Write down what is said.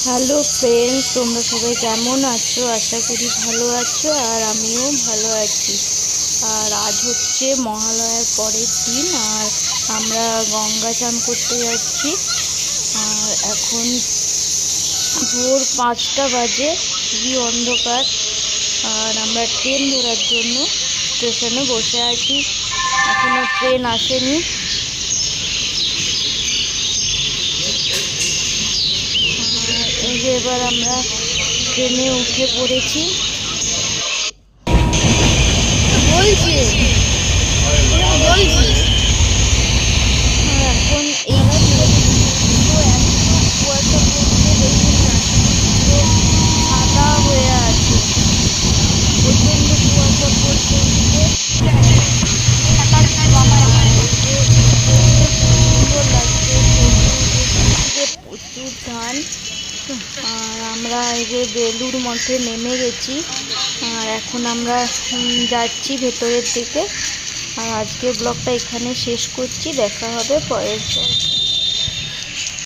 Hello friends, তোমরা সবাই কেমন আছো? আশা করি ভালো আছো, আর আমিও ভালো আছি। আর আজ হচ্ছে মহালয়ার পরের দিন, আর আমরা গঙ্গা চান করতে যাচ্ছি। আর এখন ভোর 5টা বাজে, খুবই অন্ধকার। আর আমরা ট্রেন ধরার জন্য স্টেশনে বসে আছি, এখনো ট্রেন আসেনি। এই যে এবার আমরা ট্রেনে উঠে পড়েছি। বলছি এখন এই কুয়াশা পড়ছে, দেখুন না, পুরো সাদা হয়ে আছে, প্রচণ্ড কুয়াশা পড়ছে। সুন্দর লাগছে, প্রচুর ধান। আর আমরা এই যে বেলুড় মঠে নেমে গেছি, আর এখন আমরা যাচ্ছি ভেতরের দিকে। আর আজকের ব্লগটা এখানে শেষ করছি, দেখা হবে পরের ব্লগ।